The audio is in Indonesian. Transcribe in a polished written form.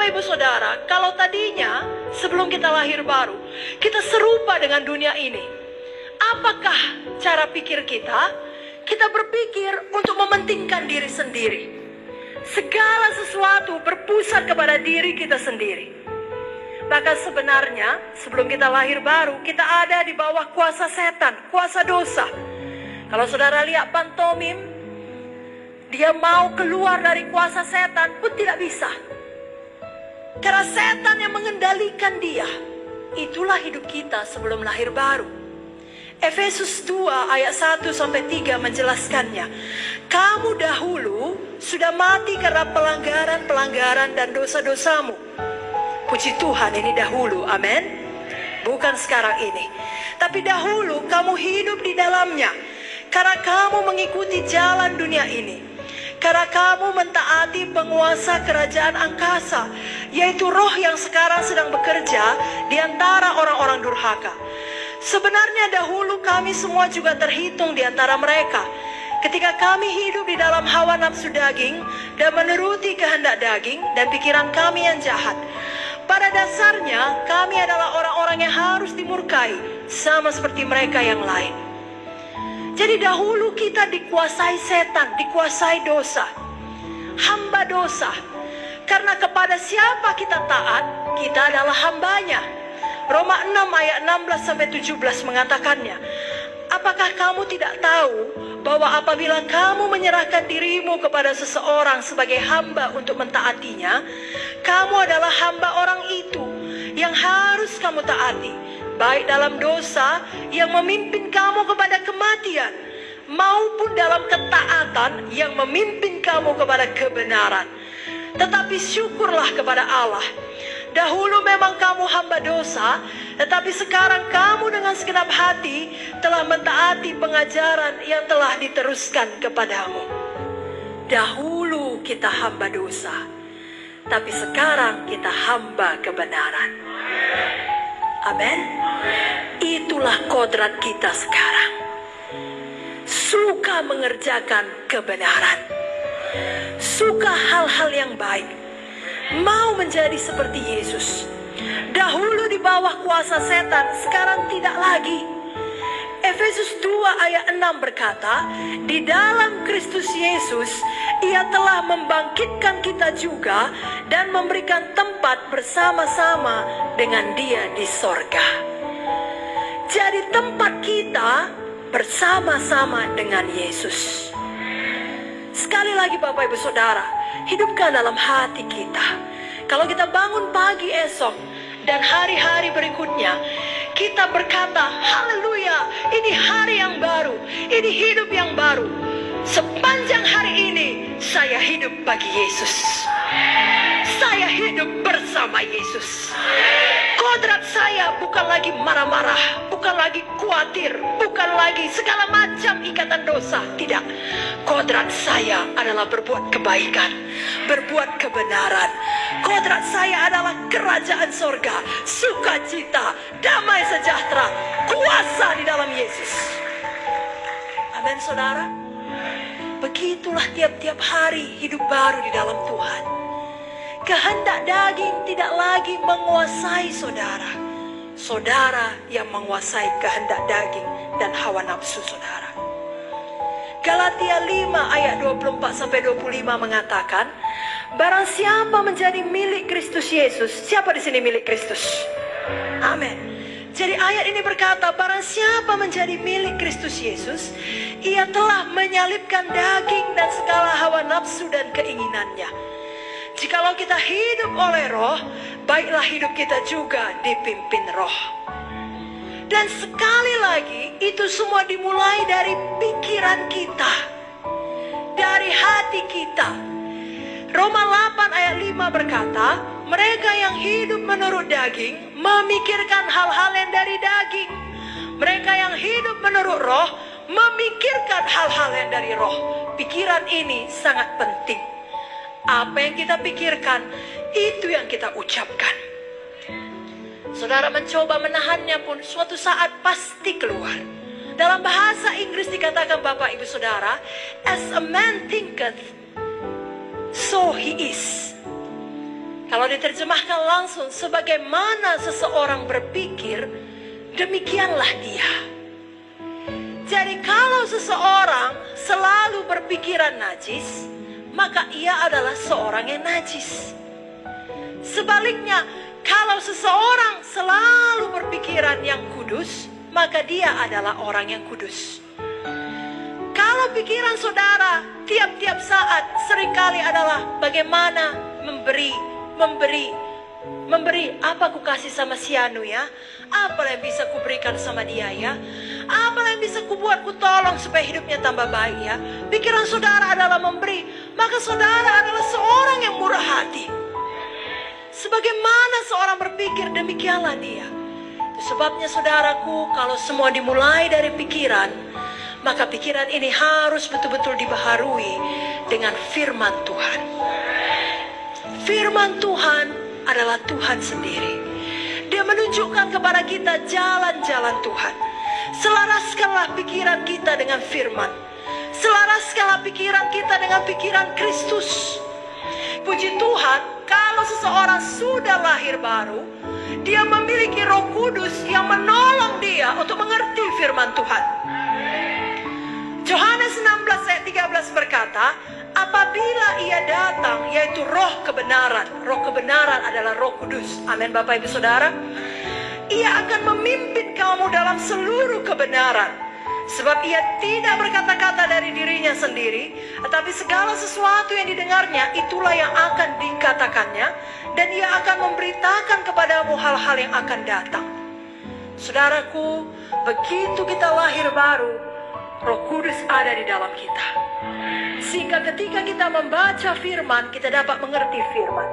Bapak Ibu Saudara, kalau tadinya sebelum kita lahir baru, kita serupa dengan dunia ini. Apakah cara pikir kita? Kita berpikir untuk mementingkan diri sendiri. Segala sesuatu berpusat kepada diri kita sendiri. Maka sebenarnya sebelum kita lahir baru, kita ada di bawah kuasa setan, kuasa dosa. Kalau saudara lihat pantomim, dia mau keluar dari kuasa setan pun tidak bisa. Karena setan yang mengendalikan dia. Itulah hidup kita sebelum lahir baru. Efesus 2 ayat 1-3 menjelaskannya. Kamu dahulu sudah mati karena pelanggaran-pelanggaran dan dosa-dosamu. Puji Tuhan, ini dahulu, amin. Bukan sekarang ini. Tapi dahulu kamu hidup di dalamnya. Karena kamu mengikuti jalan dunia ini. Karena kamu mentaati penguasa kerajaan angkasa, yaitu roh yang sekarang sedang bekerja di antara orang-orang durhaka. Sebenarnya dahulu kami semua juga terhitung di antara mereka. Ketika kami hidup di dalam hawa nafsu daging dan menuruti kehendak daging dan pikiran kami yang jahat. Pada dasarnya kami adalah orang-orang yang harus dimurkai, sama seperti mereka yang lain. Jadi dahulu kita dikuasai setan, dikuasai dosa. Hamba dosa. Karena kepada siapa kita taat, kita adalah hambanya. Roma 6 ayat 16-17 mengatakannya. Apakah kamu tidak tahu bahwa apabila kamu menyerahkan dirimu kepada seseorang sebagai hamba untuk mentaatinya, kamu adalah hamba orang itu yang harus kamu taati. Baik dalam dosa yang memimpin kamu kepada kematian, maupun dalam ketaatan yang memimpin kamu kepada kebenaran. Tetapi syukurlah kepada Allah. Dahulu memang kamu hamba dosa, tetapi sekarang kamu dengan segenap hati telah mentaati pengajaran yang telah diteruskan kepadamu. Dahulu kita hamba dosa, tapi sekarang kita hamba kebenaran. Amin. Itulah kodrat kita sekarang. Suka mengerjakan kebenaran. Suka hal-hal yang baik. Mau menjadi seperti Yesus. Dahulu di bawah kuasa setan, sekarang tidak lagi. Efesus 2 ayat 6 berkata, di dalam Kristus Yesus, Ia telah membangkitkan kita juga dan memberikan tempat bersama-sama dengan Dia di sorga. Jadi tempat kita bersama-sama dengan Yesus. Sekali lagi Bapak Ibu Saudara, hidupkan dalam hati kita. Kalau kita bangun pagi esok dan hari-hari berikutnya, kita berkata, haleluya, ini hari yang baru, ini hidup yang baru. Sepanjang hari ini, saya hidup bagi Yesus. Saya hidup bersama Yesus. Kodrat saya bukan lagi marah-marah, bukan lagi khawatir, bukan lagi segala macam ikatan dosa. Tidak. Kodrat saya adalah berbuat kebaikan, berbuat kebenaran. Kodrat saya adalah kerajaan sorga, sukacita, damai sejahtera, kuasa di dalam Yesus. Amin, saudara. Begitulah tiap-tiap hari hidup baru di dalam Tuhan. Kehendak daging tidak lagi menguasai saudara. Saudara yang menguasai kehendak daging dan hawa nafsu saudara. Galatia 5 ayat 24-25 mengatakan, barang siapa menjadi milik Kristus Yesus. Siapa di sini milik Kristus? Amin. Jadi ayat ini berkata, barang siapa menjadi milik Kristus Yesus, ia telah menyalibkan daging dan segala hawa nafsu dan keinginannya. Jikalau kita hidup oleh roh, baiklah hidup kita juga dipimpin roh. Dan sekali lagi, itu semua dimulai dari pikiran kita, dari hati kita. Roma 8 ayat 5 berkata, mereka yang hidup menurut daging memikirkan hal-hal yang dari daging. Mereka yang hidup menurut roh memikirkan hal-hal yang dari roh. Pikiran ini sangat penting. Apa yang kita pikirkan, itu yang kita ucapkan. Saudara mencoba menahannya pun suatu saat pasti keluar. Dalam bahasa Inggris dikatakan Bapak Ibu Saudara, as a man thinketh, so he is. Kalau diterjemahkan langsung, sebagaimana seseorang berpikir, demikianlah dia. Jadi kalau seseorang selalu berpikiran najis, maka ia adalah seorang yang najis. Sebaliknya, kalau seseorang selalu berpikiran yang kudus, maka dia adalah orang yang kudus. Kalau pikiran saudara tiap-tiap saat seringkali adalah bagaimana memberi, apa ku kasih sama si Anu ya? Apa yang bisa ku berikan sama dia ya? Apa yang bisa ku buat ku tolong supaya hidupnya tambah baik ya? Pikiran saudara adalah memberi, maka saudara adalah seorang yang murah hati. Sebagaimana seorang berpikir, demikianlah dia. Itu sebabnya saudaraku, kalau semua dimulai dari pikiran, maka pikiran ini harus betul-betul dibaharui dengan firman Tuhan. Firman Tuhan adalah Tuhan sendiri. Dia menunjukkan kepada kita jalan-jalan Tuhan. Selaraskanlah pikiran kita dengan firman. Selaraskanlah pikiran kita dengan pikiran Kristus. Puji Tuhan, kalau seseorang sudah lahir baru, dia memiliki Roh Kudus yang menolong dia untuk mengerti firman Tuhan. Yohanes 16 ayat 13 berkata, apabila ia datang, yaitu roh kebenaran. Roh kebenaran adalah Roh Kudus. Amin Bapak Ibu Saudara. Ia akan memimpin kamu dalam seluruh kebenaran. Sebab ia tidak berkata-kata dari dirinya sendiri, tetapi segala sesuatu yang didengarnya, itulah yang akan dikatakannya. Dan ia akan memberitakan kepadamu hal-hal yang akan datang. Saudaraku, begitu kita lahir baru, Roh Kudus ada di dalam kita. Sehingga ketika kita membaca firman, kita dapat mengerti firman.